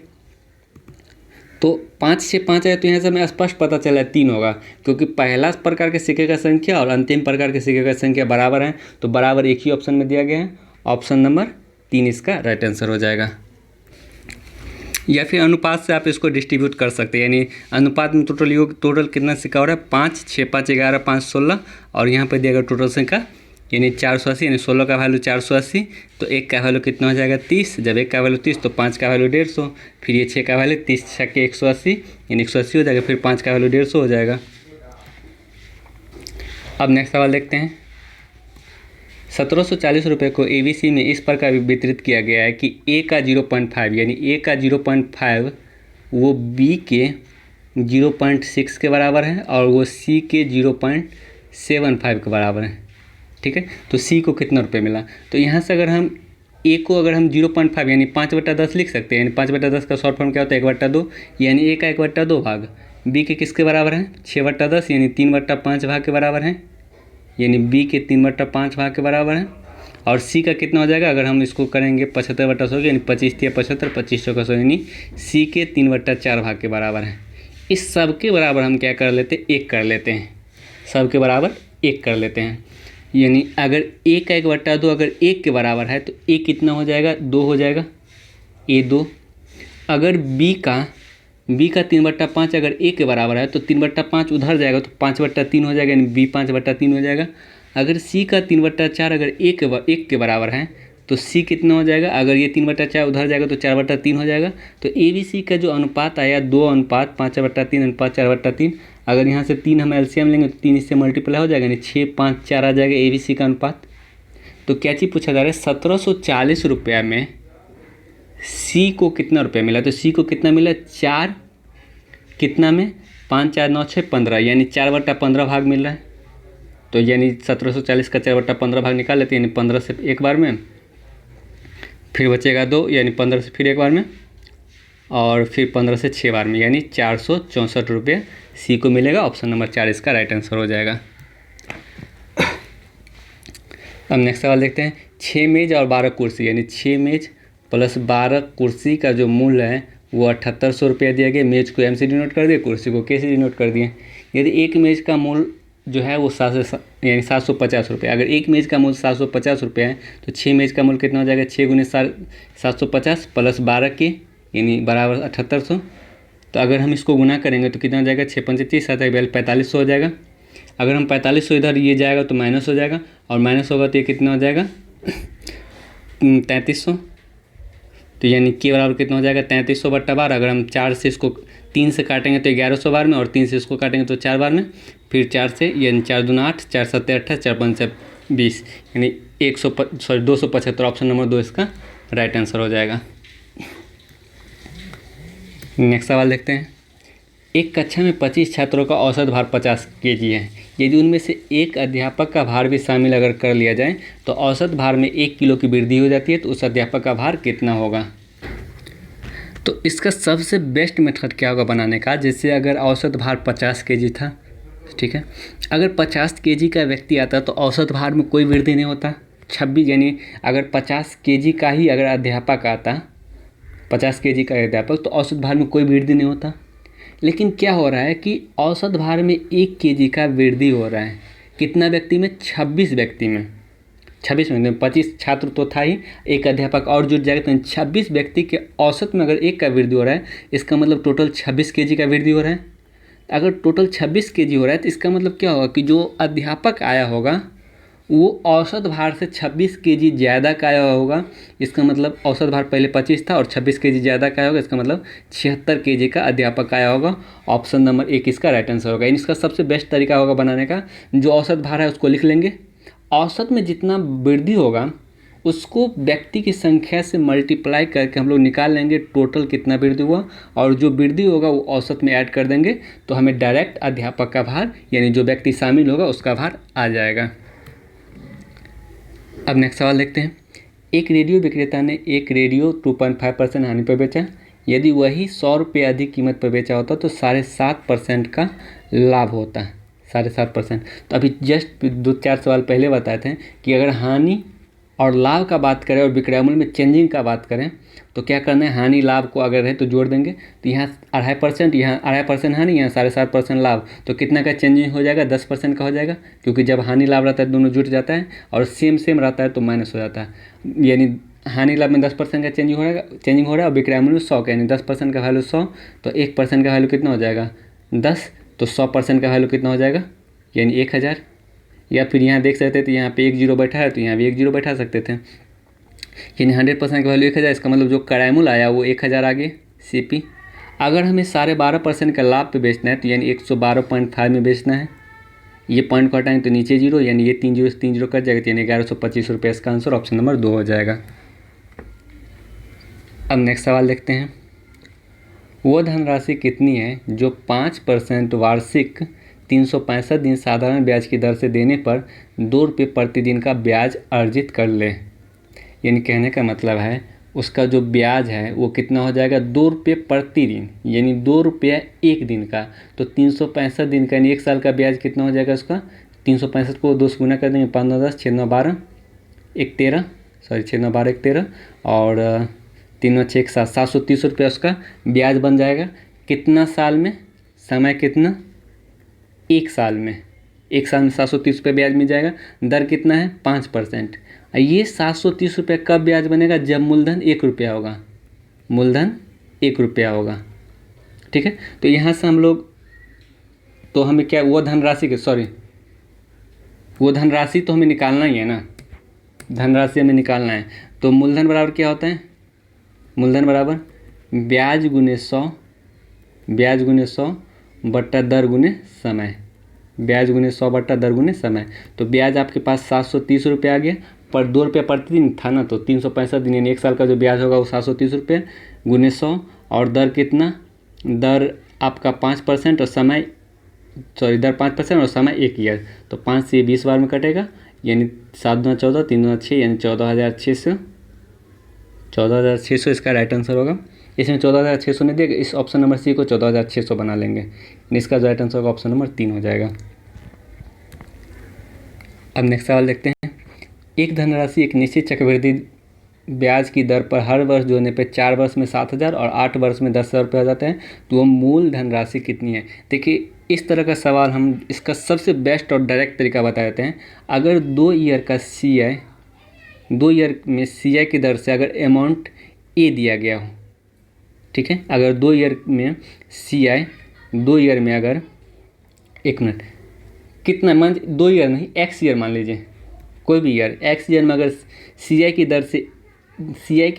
तो 5 6 5 आया तो यहाँ से हमें स्पष्ट पता चला 3 होगा, क्योंकि पहला प्रकार के सिक्के का संख्या और अंतिम प्रकार के सिक्के का संख्या बराबर है। तो बराबर एक ही ऑप्शन में दिया गया है। ऑप्शन नंबर 3 इसका राइट आंसर हो जाएगा। या फिर अनुपात से आप इसको डिस्ट्रीब्यूट कर सकते हैं, यानी अनुपात में टोटल योग टोटल कितना सिक्का हो रहा है 5, 6, 5, 11, 5, 16 और यहाँ पर दिया गया टोटल सिक्का यानी 480, यानी 16 का वैल्यू 480, तो 1 का वैल्यू कितना हो जाएगा 30, जब 1 का वैल्यू 30 तो 5 का वैल्यू 150, फिर ये 6 का वैल्यू 30 छक्के 180 यानी 180 हो जाएगा, फिर 5 का वैल्यू 150 हो जाएगा। अब नेक्स्ट सवाल देखते हैं। 1740 रुपये को ABC में इस प्रकार वितरित किया गया है कि A का 0.5 यानी A का 0.5 वो B के 0.6 के बराबर है और वो C के 0.75 के बराबर है। ठीक है, तो C को कितना रुपये मिला, तो यहाँ से अगर हम A को अगर हम 0.5 यानी 5/10 लिख सकते हैं, यानी 5/10 का शॉर्ट फॉर्म क्या होता है 1/2, यानी A का 1/2 भाग B के किसके बराबर है 6/10 यानी 3/5 भाग के बराबर है, यानी B के 3/5 भाग के बराबर है। और C का कितना हो जाएगा, अगर हम इसको करेंगे 75/100 यानी 25 या 75, 25 का 100 यानी C के 3/4 भाग के बराबर है। इस सब के बराबर हम क्या कर लेते हैं 1 कर लेते हैं, सब के बराबर 1 कर लेते हैं, यानी अगर A का 1/2 अगर 1 के बराबर है तो A कितना हो जाएगा 2 हो जाएगा, A 2। अगर B का 3/5 अगर A के बराबर है तो 3/5 उधर जाएगा तो 5/3 हो जाएगा, यानी B 5/3 हो जाएगा। अगर C का 3/4 अगर 1 के बराबर है तो C कितना हो जाएगा, अगर ये 3/4 उधर जाएगा तो 4/3 हो जाएगा। तो ABC का जो अनुपात आया 2:5/3 अगर यहाँ से 3 हम एलसीएम लेंगे तो 3 इससे मल्टीप्लाई हो जाएगा, यानी 6, 5, 4 आ जाएगा ABC का अनुपात। तो क्या चीज़ पूछा जा रहा है 1740 रुपया में C को कितना रुपया मिला, तो C को कितना मिला 4 कितना में 5, 4, 9, 6, 15 यानी 4/15 भाग मिल रहा है। तो यानी 1740 का 4/15 भाग निकाल लेते हैं, यानी 15 से एक बार में, फिर बचेगा 2 यानी 15 से फिर एक बार में और फिर 15 से 6 बार में, यानी 464 रुपये C को मिलेगा। ऑप्शन नंबर 4 इसका राइट आंसर हो जाएगा। अब नेक्स्ट सवाल देखते हैं। 6 मेज और 12 कुर्सी यानी 6 मेज प्लस 12 कुर्सी का जो मूल्य है वो 7800 रुपया दिया गया। मेज को M से डिनोट कर दिए, कुर्सी को K से डिनोट कर दिए। यदि एक मेज का मूल्य जो है वो 750 रुपये, अगर एक मेज का मूल्य 750 रुपये है तो 6 मेज का मूल्य कितना हो जाएगा 6 गुने 750 प्लस 12 के यानी बराबर 7800। तो अगर हम इसको गुना करेंगे तो कितना हो जाएगा 6 पंचे 30 आता है 4500 हो जाएगा। अगर हम 4500 इधर ये जाएगा तो माइनस हो जाएगा और माइनस होगा तो ये कितना हो जाएगा 3300। तो यानी के बराबर कितना हो जाएगा 3300/12। अगर हम 4 से इसको 3 से काटेंगे तो 1100 बार में और 3 से इसको काटेंगे तो 4 बार में, फिर 4 से यानी 4 दूना 8, 4 सत्ते 28, 4 पंचे 20 यानी 275। ऑप्शन नंबर 2 इसका राइट आंसर हो जाएगा। नेक्स्ट सवाल देखते हैं। एक कक्षा में 25 छात्रों का औसत भार 50 kg है। यदि उनमें से एक अध्यापक का भार भी शामिल अगर कर लिया जाए तो औसत भार में 1 किलो की वृद्धि हो जाती है, तो उस अध्यापक का भार कितना होगा। तो इसका सबसे बेस्ट मेथड क्या होगा बनाने का, जैसे अगर औसत भार 50 kg था, ठीक है, अगर 50 kg का व्यक्ति आता तो औसत भार में कोई वृद्धि नहीं होता 26, यानी अगर 50 kg का ही अगर अध्यापक आता 50 kg का अध्यापक तो औसत भार में कोई वृद्धि नहीं होता। लेकिन क्या हो रहा है कि औसत भार में 1 kg का वृद्धि हो रहा है। कितना व्यक्ति में 26 व्यक्ति में 25 छात्र तो था ही, एक अध्यापक और जुड़ जाएगा तो 26 व्यक्ति के औसत में अगर 1 का वृद्धि हो रहा है इसका मतलब टोटल 26 kg का वृद्धि हो रहा है। अगर टोटल 26 kg हो रहा है तो इसका मतलब क्या होगा कि जो अध्यापक आया होगा वो औसत भार से 26 kg ज़्यादा का आया होगा। इसका मतलब औसत भार पहले 25 था और 26 kg ज़्यादा का आया होगा, इसका मतलब 76 kg का अध्यापक आया होगा। ऑप्शन नंबर 1 इसका राइट आंसर होगा। इसका सबसे बेस्ट तरीका होगा बनाने का, जो औसत भार है उसको लिख लेंगे, औसत में जितना वृद्धि होगा उसको व्यक्ति की संख्या से मल्टीप्लाई करके हम लोग निकाल लेंगे टोटल कितना वृद्धि हुआ, और जो वृद्धि होगा वो औसत में ऐड कर देंगे तो हमें डायरेक्ट अध्यापक का भार यानी जो व्यक्ति शामिल होगा उसका भार आ जाएगा। अब नेक्स्ट सवाल देखते हैं। एक रेडियो विक्रेता ने एक रेडियो 2.5% हानि पर बेचा। यदि वही 100 रुपये अधिक कीमत पर बेचा होता तो 7.5% का लाभ होता है, 7.5%। तो अभी जस्ट 2-4 सवाल पहले बताए थे कि अगर हानि और लाभ का बात करें और विक्रय मूल्य में चेंजिंग का बात करें तो क्या करना है, हानि लाभ को अगर है तो जोड़ देंगे, तो यहाँ 2.5%, यहाँ 2.5% हानि, यहाँ 7.5% लाभ, तो कितना का चेंजिंग हो जाएगा 10% का हो जाएगा, क्योंकि जब हानि लाभ रहता है दोनों जुट जाता है और सेम रहता है तो माइनस हो जाता है, यानी हानि लाभ में 10% का चेंजिंग हो रहा है और विक्रय मूल्य 100 का, यानी 10% का वैल्यू 100, तो 1% का वैल्यू कितना हो जाएगा 10, तो 100% का वैल्यू कितना हो जाएगा यानी 1000। या फिर यहाँ देख सकते थे, यहाँ पे एक जीरो बैठा है तो यहाँ भी एक जीरो बैठा सकते थे, यानी 100% का वैल्यू 1000। इसका मतलब जो क्रय मूल्य आया वो 1000 आ गया CP। अगर हमें 12.5% का लाभ पे बेचना है तो यानी 112.5 में बेचना है, ये पॉइंट को हटाएंगे तो नीचे जीरो, यानी ये 3 जीरो से 3 जीरो कट जाएगा, यानी 1125 रुपये इसका आंसर ऑप्शन नंबर 2 हो जाएगा। अब नेक्स्ट सवाल देखते हैं। वो धनराशि कितनी है जो 5% वार्षिक 365 दिन साधारण ब्याज की दर से देने पर 2 रुपये प्रतिदिन का ब्याज अर्जित कर ले। यानी कहने का मतलब है उसका जो ब्याज है वो कितना हो जाएगा 2 रुपये प्रतिदिन, यानी 2 रुपया एक दिन का, तो 365 दिन का यानी एक साल का ब्याज कितना हो जाएगा उसका 365 को 2 से गुना कर देंगे, 5 9 10 6 9 12 1 13, सॉरी 6 9 12 1 13 और 3 9 6 1 7, 730 रुपया उसका ब्याज बन जाएगा। कितना साल में, समय कितना, एक साल में, एक साल में 730 रुपये ब्याज मिल जाएगा। दर कितना है 5%। ये 730 रुपये कब ब्याज बनेगा, जब मूलधन 1 रुपया होगा, मूलधन 1 रुपया होगा। ठीक है, तो यहाँ से हम लोग, तो हमें क्या वो धनराशि के, सॉरी वो धनराशि तो हमें निकालना ही है ना, धनराशि हमें निकालना है। तो मूलधन बराबर क्या होता है, मूलधन बराबर ब्याज गुने 100, ब्याज गुने 100 बट्टा दर गुने समय, ब्याज गुने 100 बट्टा दर गुने समय। तो ब्याज आपके पास 730 रुपये आ गया, पर 2 रुपये प्रतिदिन था ना, तो 365 दिन यानी एक साल का जो ब्याज होगा वो 730 रुपये गुने 100, और दर कितना, दर आपका 5% और समय, सॉरी दर 5% और समय 1 ईयर, तो 5 से 20 बार में कटेगा, यानी 7 दूना 14 3 दूना 6, यानी 14,600, 14,600 इसका राइट आंसर होगा। इसमें 14,600 नहीं दिया, इस ऑप्शन नंबर सी को 14,600 बना लेंगे, इसका जो राइट आंसर होगा ऑप्शन नंबर 3 हो जाएगा। अब नेक्स्ट सवाल देखते हैं। एक धनराशि एक निश्चित चक्रवृद्धि ब्याज की दर पर हर वर्ष जोड़ने पर 4 वर्ष में 7,000 और 8 वर्ष में 10,000 रुपये हो जाते हैं, तो वो मूल धनराशि कितनी है। देखिए इस तरह का सवाल हम इसका सबसे बेस्ट और डायरेक्ट तरीका बता देते हैं। अगर 2 ईयर का CI, 2 ईयर में CI की दर से अगर अमाउंट A दिया गया हो, ठीक है, अगर 2 ईयर में CI, 2 ईयर में अगर, एक मिनट, कितना मान, 2 ईयर नहीं X ईयर मान लीजिए, कोई भी ईयर X ईयर में अगर CI की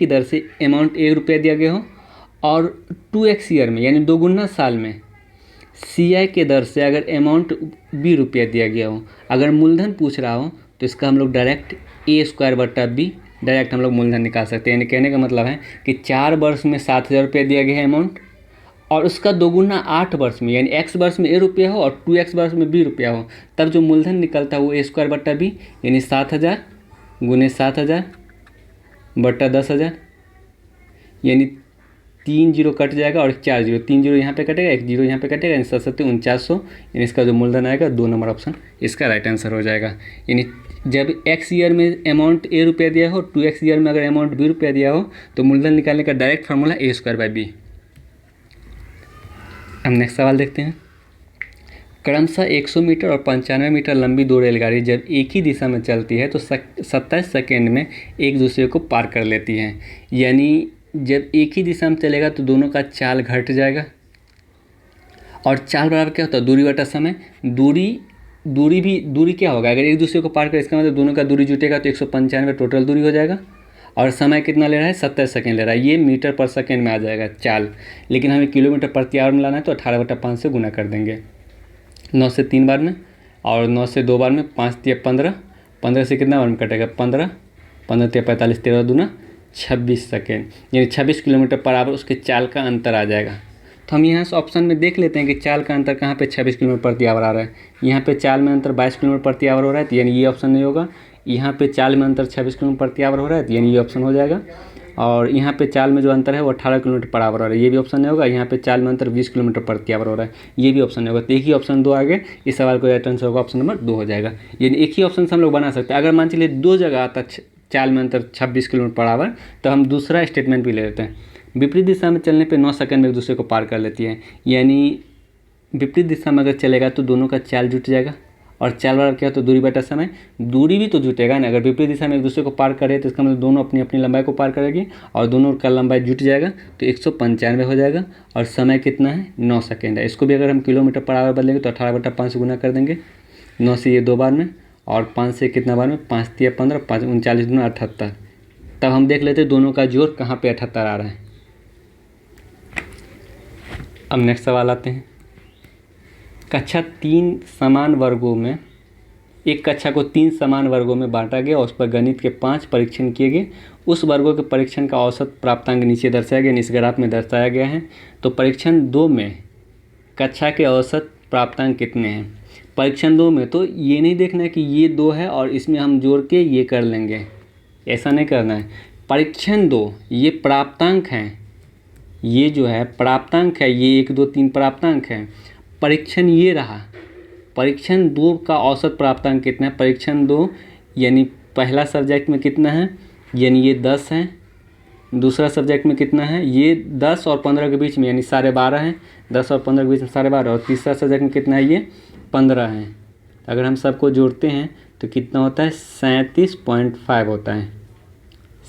दर से अमाउंट 1 रुपया दिया गया हो, और 2X ईयर में यानी 2 गुना साल में CI के दर से अगर अमाउंट B रुपया दिया गया हो, अगर मूलधन पूछ रहा हो तो इसका हम लोग डायरेक्ट A² बट्टा B डायरेक्ट हम लोग मूलधन निकाल सकते हैं। यानी कहने का मतलब है कि 4 वर्ष में 7,000 रुपये दिया गया है अमाउंट, और उसका 2 गुना 8 वर्ष में, यानी X वर्ष में A रुपया हो और 2X वर्ष में B रुपया हो, तब जो मूलधन निकलता है वो A² बट्टा B, यानी 7,000 गुने 7,000 बट्टा 10,000, यानी 3 जीरो कट जाएगा और 4 जीरो, 3 जीरो यहाँ पे कटेगा, 1 जीरो यहाँ पे कटेगा, यानी 7 4900, यानी इसका जो मूलधन आएगा 2 नंबर ऑप्शन इसका राइट आंसर हो जाएगा। यानी जब X ईयर में अमाउंट A रुपया दिया हो, 2X ईयर में अगर अमाउंट B रुपया दिया हो, तो मूलधन निकालने का direct formula A² by B। हम नेक्स्ट सवाल देखते हैं। क्रमशः 100 मीटर और 95 मीटर लंबी 2 रेलगाड़ी जब एक ही दिशा में चलती है तो 27 सेकेंड में एक दूसरे को पार कर लेती हैं। यानी जब एक ही दिशा में चलेगा तो दोनों का चाल घट जाएगा, और चाल बराबर क्या होता है, दूरी बटा समय। दूरी क्या होगा, अगर एक दूसरे को पार कर, इसका मतलब दोनों का दूरी जुटेगा तो 195 टोटल दूरी हो जाएगा, और समय कितना ले रहा है 27 सेकेंड ले रहा है। ये मीटर पर सेकेंड में आ जाएगा चाल, लेकिन हमें किलोमीटर प्रति आवर में लाना है तो 18/5 से गुना कर देंगे, 9 से 3 बार में और 9 से 2 बार में, 5 तिया 15, 15 से कितना बार में कटेगा 15, 15 तिया 45, 13 दूना 26 सेकेंड, यानी 26 किलोमीटर पर आवर उसके चाल का अंतर आ जाएगा। तो हम यहाँ से ऑप्शन में देख लेते हैं कि चाल का अंतर कहाँ पे 26 किलोमीटर प्रति आवर आ रहा है। यहाँ पे चाल में अंतर 22 किलोमीटर प्रति आवर हो रहा है, तो यानी ये ऑप्शन नहीं होगा। यहाँ पे चाल में अंतर 26 किलोमीटर प्रति आवर हो रहा है, तो यानी ये ऑप्शन हो जाएगा। और यहाँ पे चाल में जो अंतर है वो 18 किलोमीटर पर आवर हो रहा है, ये भी ऑप्शन नहीं होगा। यहाँ पे चाल में अंतर 20 किलोमीटर प्रति आवर हो रहा है, ये भी ऑप्शन नहीं होगा। तो एक ही ऑप्शन 2 आगे, इस सवाल को राइट आंसर होगा ऑप्शन नंबर 2 हो जाएगा। यानी एक ही ऑप्शन से हम लोग बना सकते हैं। अगर मान चलिए 2 जगह आता चाल में अंतर 26 किलोमीटर पर आवर, तो हम दूसरा स्टेटमेंट भी ले लेते हैं। विपरीत दिशा में चलने पे 9 सेकंड में एक दूसरे को पार कर लेती है। यानी विपरीत दिशा में अगर चलेगा तो दोनों का चाल जुट जाएगा, और चाल बराबर क्या, तो दूरी बटा समय। दूरी भी तो जुटेगा ना, अगर विपरीत दिशा में एक दूसरे को पार करे तो इसका मतलब दोनों अपनी अपनी लंबाई को पार करेगी और दोनों का लंबाई जुट जाएगा तो 195 हो जाएगा। और समय कितना है, 9 सेकेंड है। इसको भी अगर हम किलोमीटर पर आवर बदलेंगे तो 18/5 से गुना कर देंगे। 9 से ये 2 बार में और 5 से कितना बार में, 5 तिया 15, 5 39 दूना 78। तब हम देख लेते दोनों का जोड़ कहाँ पे 78 आ रहा है। अब नेक्स्ट सवाल आते हैं। कक्षा 3 समान वर्गों में, एक कक्षा को 3 समान वर्गों में बांटा गया और उस पर गणित के 5 परीक्षण किए गए। उस वर्गों के परीक्षण का औसत प्राप्तांक नीचे दर्शाया गया, इस ग्राफ में दर्शाया गया है। तो परीक्षण 2 में कक्षा के औसत प्राप्तांक कितने हैं। परीक्षण 2 में तो ये नहीं देखना है कि ये 2 है और इसमें हम जोड़ के ये कर लेंगे, ऐसा नहीं करना है। परीक्षण 2 ये प्राप्तांक हैं, ये जो है प्राप्तांक है, ये 1 2 3 प्राप्तांक है। परीक्षण ये रहा, परीक्षण 2 का औसत प्राप्तांक कितना है। परीक्षण 2 यानी पहला सब्जेक्ट में कितना है, यानी ये 10 है। दूसरा सब्जेक्ट में कितना है, ये 10 और 15 के बीच में यानी 12.5 है। 10 और 15 के बीच में 12.5। और तीसरा सब्जेक्ट में कितना है, ये 15 है। अगर हम सबको जोड़ते हैं तो कितना होता है, 37.5 होता है।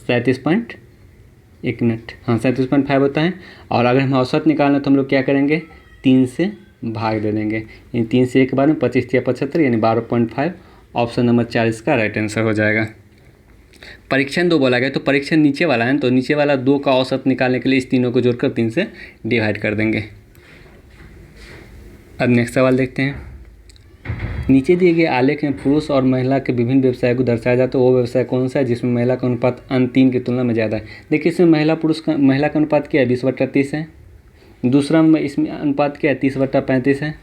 37.5 होता है। और अगर हम औसत निकालना तो हम लोग क्या करेंगे, 3 से भाग दे देंगे। इन 3 से एक बार में 25 या 75 यानी 12.5। ऑप्शन नंबर 4 इसका राइट आंसर हो जाएगा। परीक्षण 2 बोला गया तो परीक्षण नीचे वाला है, तो नीचे वाला 2 का औसत निकालने के लिए इस तीनों को जोड़कर 3 से डिवाइड कर देंगे। अब नेक्स्ट सवाल देखते हैं। नीचे दिए गए आलेख में पुरुष और महिला के विभिन्न व्यवसाय को दर्शाया जाता है, वो व्यवसाय कौन सा है जिसमें महिला का अनुपात अन्य 3 की तुलना में ज़्यादा है। देखिए इसमें महिला का अनुपात क्या है, 20/30 है। दूसरा में इसमें अनुपात क्या है, 30/35 है,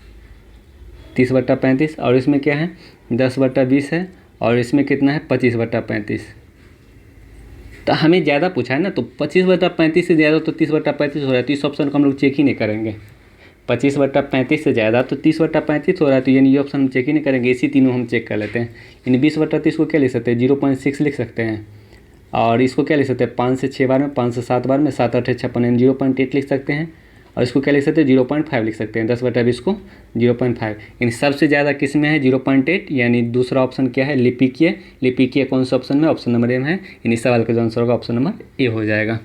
30/35। और इसमें क्या है, 10/20 है। और इसमें कितना है, 25/35। तो हमें ज़्यादा पूछा है ना, तो 25/35 से ज़्यादा तो 30/35 हो रहा है, तो इस ऑप्शन को हम लोग चेक ही नहीं करेंगे। 25/35 से ज़्यादा तो 30/35 हो रहा है, तो यानी ये ऑप्शन हम चेक ही नहीं करेंगे, इसी तीनों हम चेक कर लेते हैं। यानी 20/30 को क्या लिख सकते हैं, 0.6 लिख सकते हैं। और इसको क्या लिख सकते हैं, 5 से 6 बार में, 5 से 7 बार में, 7 8 56 यानी 0.8 लिख सकते हैं। और इसको क्या लिख सकते हैं, 0.5 लिख सकते हैं। 10/20 को 0.5। यानी सबसे ज़्यादा किस में है, 0.8। यानी दूसरा ऑप्शन क्या है, लिपिकीय। लिपिकीय कौन सा ऑप्शन में, ऑप्शन नंबर ए में है। यानी सवाल का जो आंसर होगा ऑप्शन नंबर ए हो जाएगा।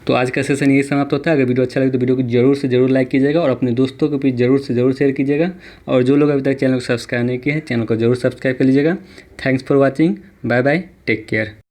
तो आज का सेशन यही समाप्त होता है। अगर वीडियो अच्छा लगे तो वीडियो को जरूर से जरूर लाइक कीजिएगा और अपने दोस्तों को भी जरूर से जरूर शेयर कीजिएगा। और जो लोग अभी तक चैनल को सब्सक्राइब नहीं किए हैं, चैनल को जरूर सब्सक्राइब कर लीजिएगा। Thanks for watching, bye bye, take care.